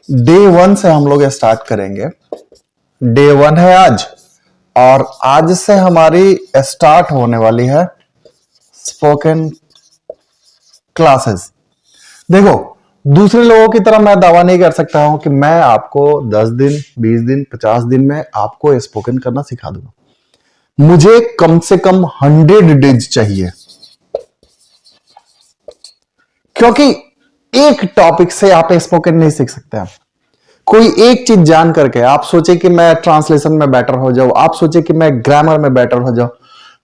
Day one से हम लोग स्टार्ट करेंगे। डे वन है आज, और आज से हमारी स्टार्ट होने वाली है स्पोकन क्लासेस। देखो, दूसरे लोगों की तरह मैं दावा नहीं कर सकता हूं कि मैं आपको 10 दिन 20 दिन 50 दिन में आपको स्पोकन करना सिखा दूंगा। मुझे कम से कम 100 डेज चाहिए, क्योंकि एक टॉपिक से आप स्पोकन नहीं सीख सकते हैं। कोई एक चीज जान करके आप सोचे कि मैं ट्रांसलेशन में बेटर हो जाऊं, आप सोचे कि मैं ग्रामर में बेटर हो जाऊं,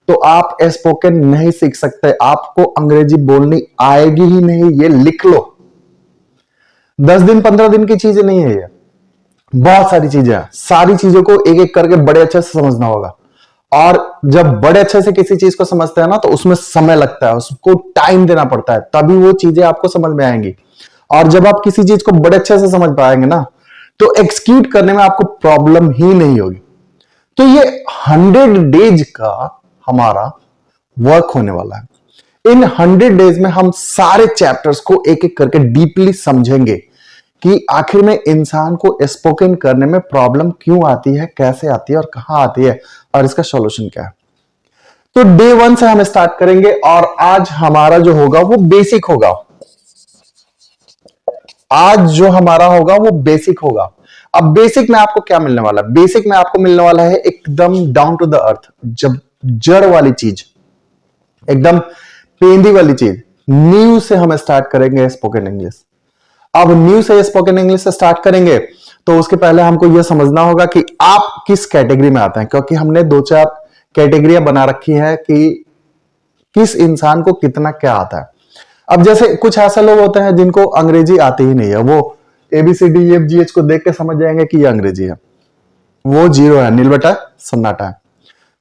तो आप स्पोकन नहीं सीख सकते। आपको अंग्रेजी बोलनी आएगी ही नहीं, ये लिख लो। 10 दिन 15 दिन की चीजें नहीं है ये, बहुत सारी चीजें हैं। सारी चीजों को एक एक करके बड़े अच्छे से समझना होगा, और जब बड़े अच्छे से किसी चीज को समझते हैं ना, तो उसमें समय लगता है, उसको टाइम देना पड़ता है, तभी वो चीजें आपको समझ में आएंगी। और जब आप किसी चीज को बड़े अच्छे से समझ पाएंगे ना, तो एक्सक्यूट करने में आपको प्रॉब्लम ही नहीं होगी। तो ये 100 डेज का हमारा वर्क होने वाला है। इन 100 डेज में हम सारे चैप्टर्स को एक एक करके डीपली समझेंगे कि आखिर में इंसान को स्पोकन करने में प्रॉब्लम क्यों आती है, कैसे आती है और कहां आती है, और इसका सॉल्यूशन क्या है। तो डे वन से हम स्टार्ट करेंगे, और आज हमारा जो होगा वो बेसिक होगा। आज जो हमारा होगा वो बेसिक होगा। अब बेसिक में आपको क्या मिलने वाला है? बेसिक में आपको मिलने वाला है एकदम डाउन टू द अर्थ, जब जड़ वाली चीज, एकदम पेंदी वाली चीज। न्यू से हम स्टार्ट करेंगे स्पोकन इंग्लिश। अब न्यू से स्पोकन इंग्लिश से स्टार्ट करेंगे, तो उसके पहले हमको यह समझना होगा कि आप किस कैटेगरी में आते हैं, क्योंकि हमने 2-4 कैटेगरियां बना रखी है कि किस इंसान को कितना क्या आता है। अब जैसे कुछ ऐसे लोग होते हैं जिनको अंग्रेजी आती ही नहीं है, वो ABCDEFGH को देख के समझ जाएंगे कि ये अंग्रेजी है, वो जीरो है, नील बटा सन्नाटा है।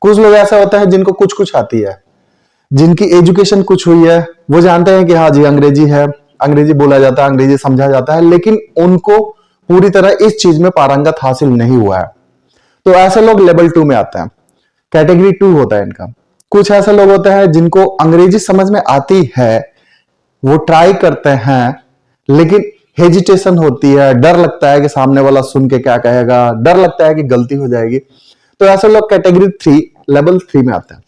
कुछ लोग ऐसे होते हैं जिनको कुछ कुछ आती है, जिनकी एजुकेशन कुछ हुई है, वो जानते हैं कि हाँ जी अंग्रेजी है, अंग्रेजी बोला जाता है, अंग्रेजी समझा जाता है, लेकिन उनको पूरी तरह इस चीज में पारंगत हासिल नहीं हुआ है। तो ऐसे लोग लेवल 2 में आते हैं, कैटेगरी 2 होता है इनका। कुछ ऐसे लोग होते हैं जिनको अंग्रेजी समझ में आती है, वो ट्राई करते हैं, लेकिन हेजिटेशन होती है, डर लगता है कि सामने वाला सुन के क्या कहेगा, डर लगता है कि गलती हो जाएगी। तो ऐसे लोग कैटेगरी 3 लेवल 3 में आते हैं।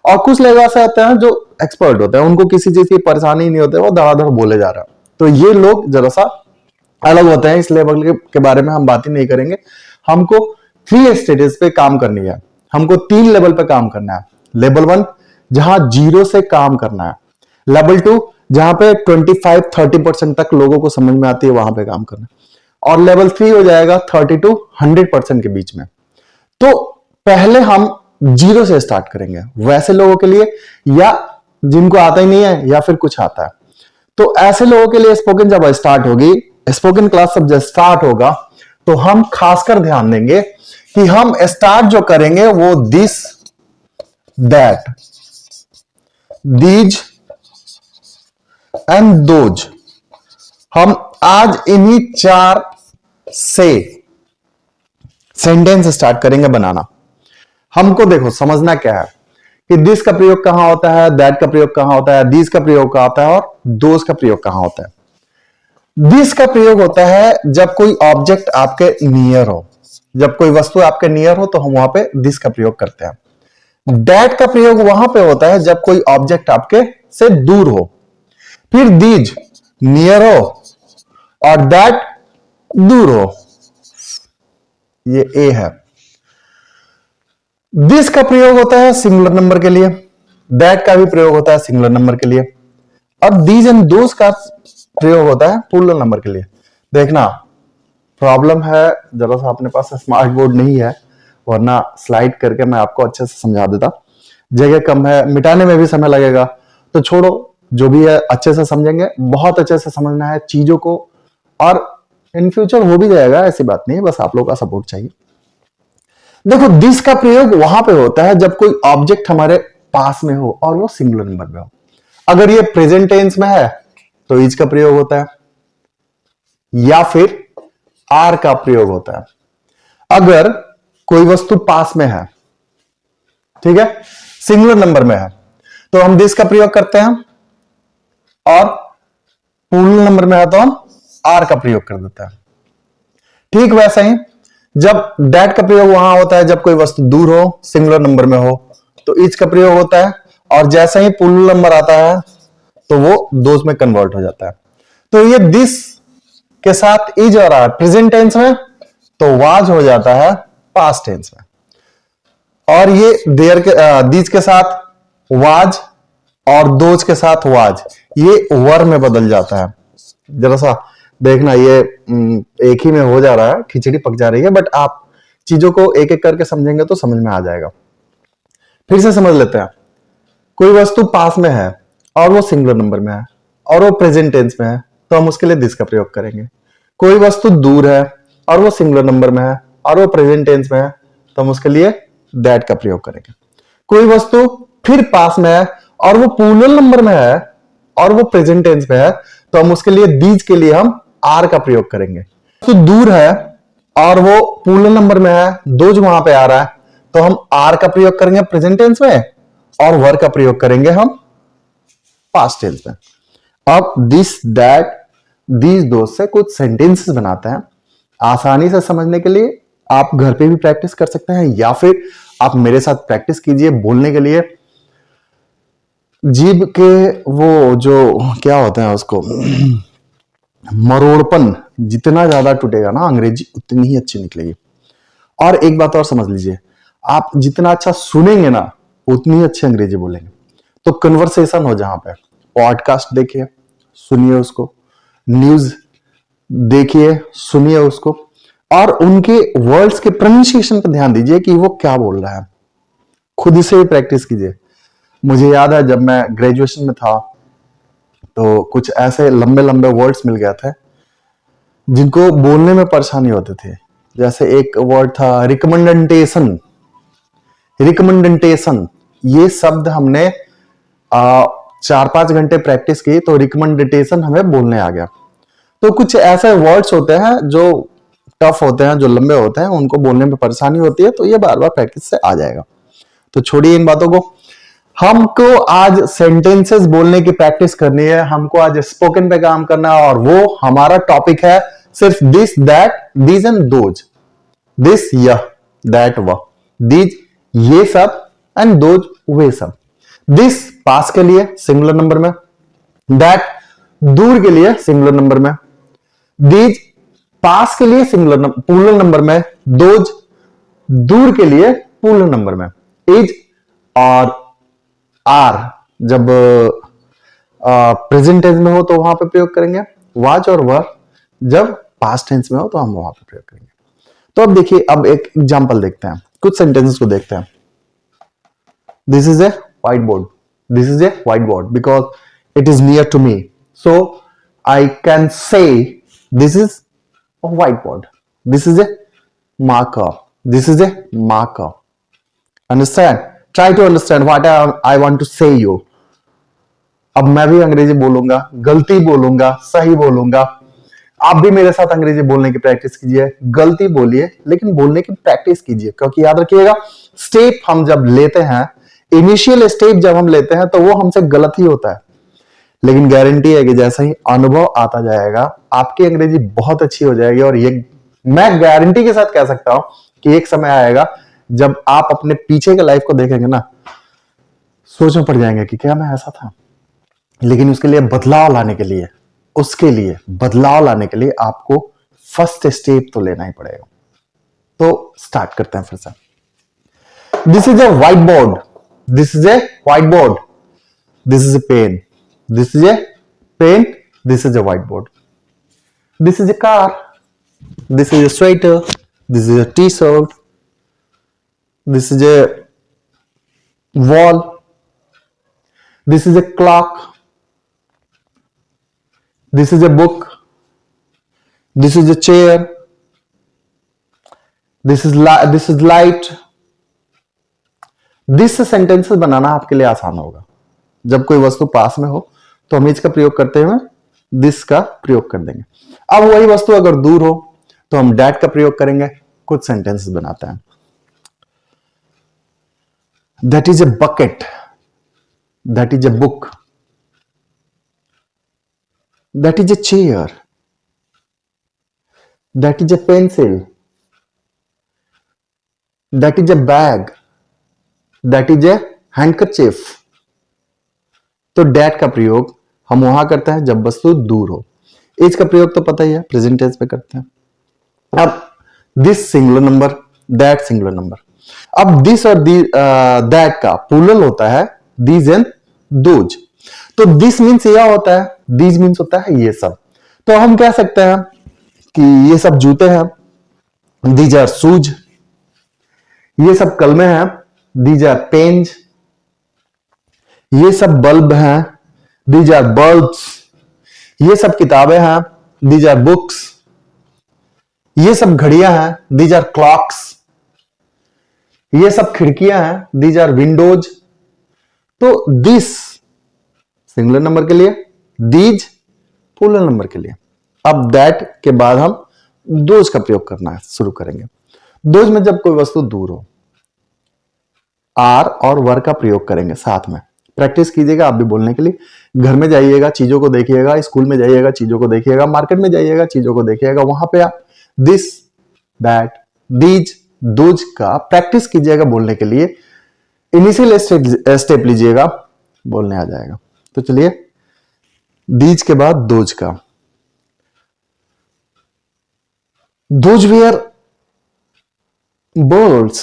और कुछ लोग ऐसे आते हैं जो एक्सपर्ट होते हैं, उनको किसी चीज की परेशानी नहीं होती, वो धड़ाधड़ बोले जा रहे हैं। तो ये लोग जरा सा अलग होते हैं, इस लेवल के बारे में हम बात ही नहीं करेंगे। हमको 3 स्टेजेस पे काम करनी है, हमको 3 लेवल पे काम करना है। लेवल 1 जहां 0 से काम करना है, लेवल 2 जहां पे 25-30% तक लोगों को समझ में आती है, वहां पे काम करना, और लेवल 3 हो जाएगा 30-100% के बीच में। तो पहले हम 0 से स्टार्ट करेंगे वैसे लोगों के लिए, या जिनको आता ही नहीं है, या फिर कुछ आता है। तो ऐसे लोगों के लिए स्पोकन जब स्टार्ट होगी, स्पोकन क्लास जब स्टार्ट होगा, तो हम खासकर ध्यान देंगे कि हम स्टार्ट जो करेंगे वो this, that, these and those. हम आज इन्हीं 4 से सेंटेंस स्टार्ट करेंगे बनाना। हमको देखो समझना क्या है कि दिस का प्रयोग कहां होता है, दैट का प्रयोग कहां होता है, दीज का प्रयोग कहां होता है, और दोज का प्रयोग कहां होता है। दिस का प्रयोग होता है जब कोई ऑब्जेक्ट आपके नियर हो, जब कोई वस्तु आपके नियर हो, तो हम वहां पे दिस का प्रयोग करते हैं। दैट का प्रयोग वहां पे होता है जब कोई ऑब्जेक्ट आपके से दूर हो। फिर दीज नियर हो, और दैट दूर हो, ये ए है। दिस का प्रयोग होता है सिंगुलर नंबर के लिए, दैट का भी प्रयोग होता है सिंगुलर नंबर के लिए, और दीज एंड दोस का प्रयोग होता है प्लूरल नंबर के लिए। देखना प्रॉब्लम है, जरा सा अपने पास स्मार्ट बोर्ड नहीं है, वरना स्लाइड करके मैं आपको अच्छे से समझा देता। जगह कम है, मिटाने में भी समय लगेगा, तो छोड़ो, जो भी है अच्छे से समझेंगे। बहुत अच्छे से समझना है चीजों को, और इन फ्यूचर हो भी जाएगा, ऐसी बात नहीं है, बस आप लोगों का सपोर्ट चाहिए। देखो, दिस का प्रयोग वहां पे होता है जब कोई ऑब्जेक्ट हमारे पास में हो और वो सिंगुलर नंबर में हो। अगर ये प्रेजेंट टेंस में है तो इज का प्रयोग होता है, या फिर आर का प्रयोग होता है। अगर कोई वस्तु पास में है, ठीक है, सिंगुलर नंबर में है, तो हम दिस का प्रयोग करते हैं, और प्लूरल नंबर में है तो हम आर का प्रयोग कर देते हैं। ठीक वैसा ही जब दैट का प्रयोग वहां होता है जब कोई वस्तु दूर हो, सिंगुलर नंबर में हो, तो ईच का प्रयोग होता है। और जैसा ही प्लूरल नंबर आता है तो वो दोज में कन्वर्ट हो जाता है। तो ये दिस के साथ इज आ रहा है प्रेजेंट टेंस में, तो वाज हो जाता है पास्ट टेंस में। और ये देयर के दीज के साथ वाज और दोज के साथ वाज, ये वर में बदल जाता है। जरा सा देखना, ये एक ही में हो जा रहा है, खिचड़ी पक जा रही है, बट आप चीजों को एक एक करके समझेंगे तो समझ में आ जाएगा। फिर से समझ लेते हैं। कोई वस्तु पास में है और वो सिंगुलर नंबर में है और वो प्रेजेंट टेंस में है, तो हम उसके लिए दिस का प्रयोग करेंगे। कोई वस्तु दूर है और वो सिंगुलर नंबर में है और वो प्रेजेंट टेंस में है, तो हम उसके लिए दैट का प्रयोग करेंगे। कोई वस्तु फिर पास में है और वो प्लूरल नंबर में है और वो प्रेजेंट टेंस में है, तो हम उसके लिए दीज के लिए हम आर का प्रयोग करेंगे। तो दूर है और वो प्लूरल नंबर में है, दोज वहां पे आ रहा है, तो हम आर का प्रयोग करेंगे प्रेजेंट टेंस में और वर का प्रयोग करेंगे हम पास्ट टेंस में। अब दिस दैट दीज दोस्त से कुछ सेंटेंसेस बनाते हैं। आसानी से समझने के लिए आप घर पे भी प्रैक्टिस कर सकते हैं या फिर आप मेरे साथ प्रैक्टिस कीजिए बोलने के लिए। जीभ के वो जो क्या होते हैं उसको मरोड़पन जितना ज्यादा टूटेगा ना, अंग्रेजी उतनी ही अच्छी निकलेगी। और एक बात और समझ लीजिए, आप जितना अच्छा सुनेंगे ना उतनी ही अच्छी अंग्रेजी बोलेंगे। तो कन्वर्सेशन हो जहां पे, पॉडकास्ट देखिए, सुनिए उसको, न्यूज देखिए, सुनिए उसको, और उनके वर्ड्स के प्रोनाउंसिएशन पर ध्यान दीजिए कि वो क्या बोल रहा है। खुद से भी प्रैक्टिस कीजिए। मुझे याद है जब मैं ग्रेजुएशन में था तो कुछ ऐसे लंबे लंबे वर्ड्स मिल गए थे जिनको बोलने में परेशानी होती थी। जैसे एक वर्ड था रिकमेंडेशन। रिकमेंडेशन ये शब्द हमने 4-5 घंटे प्रैक्टिस की तो रिकमेंडेशन हमें बोलने आ गया। तो कुछ ऐसे वर्ड्स होते हैं जो टफ होते हैं, जो लंबे होते हैं, उनको बोलने में परेशानी होती है, तो ये बार बार प्रैक्टिस से आ जाएगा। तो छोड़िए इन बातों को, हमको आज सेंटेंसेस बोलने की प्रैक्टिस करनी है, हमको आज स्पोकन पे काम करना है, और वो हमारा टॉपिक है सिर्फ this that these and those. This यह, दैट वह, दीज ये सब, एंड दोज वे सब। दिस पास के लिए सिंगुलर नंबर में, दैट दूर के लिए सिंगुलर नंबर में, दीज पास के लिए सिंगुलर प्लूरल नंबर में, दोज दूर के लिए प्लूरल नंबर में, इज और आर जब प्रेजेंट टेंस में हो तो वहां पे प्रयोग करेंगे, वाज और वर जब पास्ट टेंस में हो तो हम वहां पे प्रयोग करेंगे। तो अब देखिए, अब एक एग्जांपल देखते हैं, कुछ सेंटेंसेस को देखते हैं। This is a white board, this is a white board because it is near to me, so I can say this is a whiteboard. This is a marker. This is a marker. Understand? Try to understand what I want to say you. अब मैं भी अंग्रेजी बोलूंगा, गलती बोलूंगा, सही बोलूंगा। आप भी मेरे साथ अंग्रेजी बोलने की प्रैक्टिस कीजिए, गलती बोलिए लेकिन बोलने की प्रैक्टिस कीजिए, क्योंकि याद रखिएगा स्टेप हम जब लेते हैं, इनिशियल स्टेप जब हम लेते हैं तो वो हमसे गलत ही होता है, लेकिन गारंटी है कि जैसा ही अनुभव आता जाएगा आपकी अंग्रेजी बहुत अच्छी हो जाएगी। और ये मैं गारंटी के साथ कह सकता हूं कि एक समय आएगा जब आप अपने पीछे के लाइफ को देखेंगे ना, सोच में पड़ जाएंगे कि क्या मैं ऐसा था। लेकिन उसके लिए बदलाव लाने के लिए, बदलाव लाने के लिए आपको फर्स्ट स्टेप तो लेना ही पड़ेगा। तो स्टार्ट करते हैं फिर से। This is a white board, this is a white board, this is a pen, this is a pen, this is a whiteboard, this is a car, this is a sweater, this is a t-shirt, this is a wall, this is a clock, this is a book, this is a chair, this is light. This sentences बनाना आपके लिए आसान होगा। जब कोई वस्तु पास में हो तो हम इज का प्रयोग करते हुए दिस का प्रयोग कर देंगे। अब वही वस्तु अगर दूर हो तो हम डैट का प्रयोग करेंगे। कुछ सेंटेंसेस बनाते हैं। That is a bucket, that is a book, that is a chair, that is a pencil, that is a bag, that is a handkerchief. तो डैट का प्रयोग हम वहां करते हैं जब वस्तु दूर हो। इज का प्रयोग तो पता ही है, प्रेजेंट टेंस में करते हैं। अब this singular number, that singular number. अब दिस और दैट का प्लूरल होता है दीज एंड दोज। तो दिस मीन्स यह होता है, दीज मीन्स होता है ये सब। तो हम कह सकते हैं कि ये सब जूते हैं, दीज आर शूज। ये सब कलमे हैं, दीज आर पेन्स। ये सब बल्ब हैं, दीज आर बल्ब्स। ये सब किताबें हैं, दीज आर बुक्स। ये सब घड़ियां हैं, दीज आर क्लॉक्स। ये सब खिड़कियां हैं, दीज आर विंडोज। तो दिस सिंगुलर नंबर के लिए, दीज प्लूरल नंबर के लिए। अब दैट के बाद हम दोज का प्रयोग करना शुरू करेंगे। दोज में जब कोई वस्तु दूर हो, आर और वर का प्रयोग करेंगे साथ में। प्रैक्टिस कीजिएगा आप भी बोलने के लिए। घर में जाइएगा, चीजों को देखिएगा, स्कूल में जाइएगा, चीजों को देखिएगा, मार्केट में जाइएगा, चीजों को देखिएगा, वहां पे आप दिस, दैट, दीज, दोज का प्रैक्टिस कीजिएगा बोलने के लिए। इनिशियल स्टेप लीजिएगा, बोलने आ जाएगा। तो चलिए, दीज के बाद दोज का। Those were birds.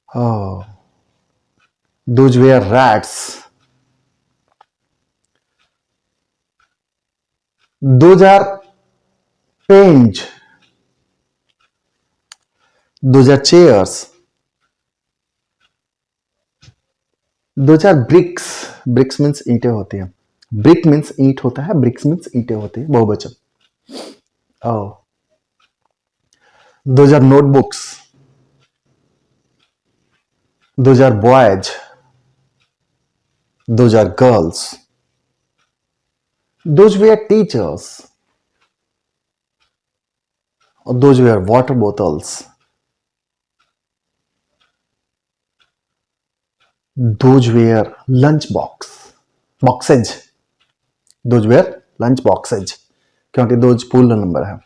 Oh, those were rats. Those are pens. Those are chairs. Those are bricks. Bricks means ईंटें होती हैं। Brick means ईंट होता है, bricks means ईंटें होती है, बहुवचन। Oh. Those are notebooks. Those are boys. Those are girls. Those were teachers. Those were water bottles. Those were lunch boxes. Those were lunch boxes. क्योंकि those पूर्ण नंबर है।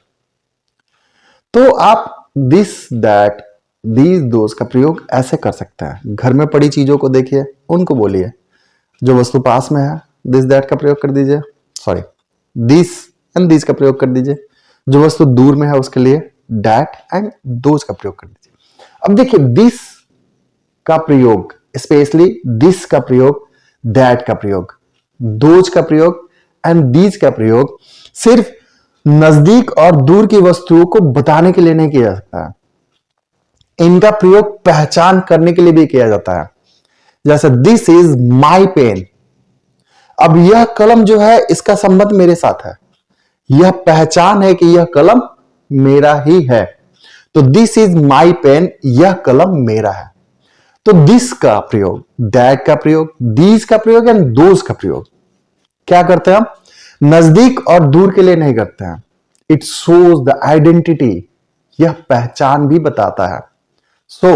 तो आप दिस, दैट, दीज, दोज का प्रयोग ऐसे कर सकते हैं। घर में पड़ी चीजों को देखिए, उनको बोलिए। जो वस्तु पास में है, दिस दैट का प्रयोग कर दीजिए, सॉरी दिस एंड दिस का प्रयोग कर दीजिए। जो वस्तु दूर में है उसके लिए दैट एंड दोज का प्रयोग कर दीजिए। अब देखिए, दिस का प्रयोग, स्पेशली दिस का प्रयोग, दैट का प्रयोग, दोज का प्रयोग एंड दीज का प्रयोग सिर्फ नजदीक और दूर की वस्तुओं को बताने के लिए नहीं किया जा सकता है। इनका प्रयोग पहचान करने के लिए भी किया जाता है। जैसे दिस इज माई पेन। अब यह कलम जो है, इसका संबंध मेरे साथ है। यह पहचान है कि यह कलम मेरा ही है। तो दिस इज माई पेन, यह कलम मेरा है। तो दिस का प्रयोग, दैट का प्रयोग, दीज का प्रयोग एंड दोज का प्रयोग क्या करते हैं हम? नजदीक और दूर के लिए नहीं करते हैं। इट शोज द आइडेंटिटी, यह पहचान भी बताता है। So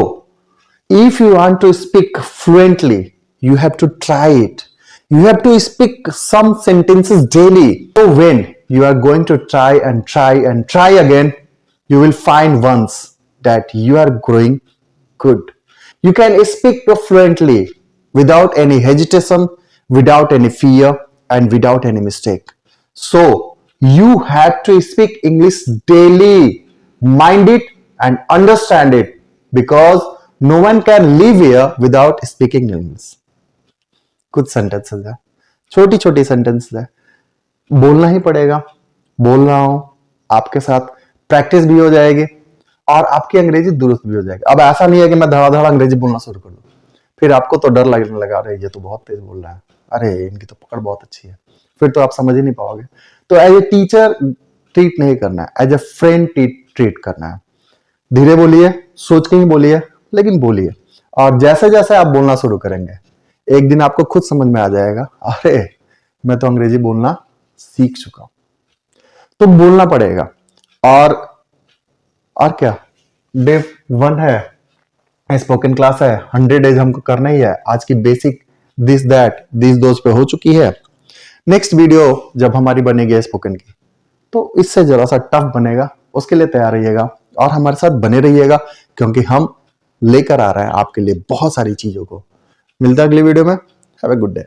if you want to speak fluently, you have to try it. You have to speak some sentences daily. So when you are going to try and try and try again, you will find once that you are growing good. You can speak fluently without any hesitation, without any fear, and without any mistake. So you have to speak English daily. Mind it and understand it, because no one can live here without speaking English. कुछ sentences है, छोटी छोटी sentence है, बोलना ही पड़ेगा। बोल रहा हूं आपके साथ, प्रैक्टिस भी हो जाएगी और आपकी अंग्रेजी दुरुस्त भी हो जाएगी। अब ऐसा नहीं है कि मैं धड़ाधड़ अंग्रेजी बोलना शुरू कर दूं, फिर आपको तो डर लगने लगा, अरे ये तो बहुत तेज बोल रहा है, अरे इनकी तो पकड़ बहुत अच्छी है, फिर तो आप समझ ही नहीं पाओगे। तो एज ए टीचर ट्रीट नहीं करना है, एज ए फ्रेंड ट्रीट करना है। धीरे बोलिए, सोच के ही बोलिए, लेकिन बोलिए। और जैसे जैसे आप बोलना शुरू करेंगे, एक दिन आपको खुद समझ में आ जाएगा, अरे मैं तो अंग्रेजी बोलना सीख चुका हूं। तो बोलना पड़ेगा। और क्या, डे 1 है, स्पोकन क्लास है, 100 डेज हमको करना ही है। आज की basic this that this those पे हो चुकी है। नेक्स्ट वीडियो जब हमारी बनेगी स्पोकन की, तो इससे जरा सा टफ बनेगा, उसके लिए तैयार रहिएगा और हमारे साथ बने रहिएगा, क्योंकि हम लेकर आ रहे हैं आपके लिए बहुत सारी चीजों को। मिलता है अगली वीडियो में। Have a good day.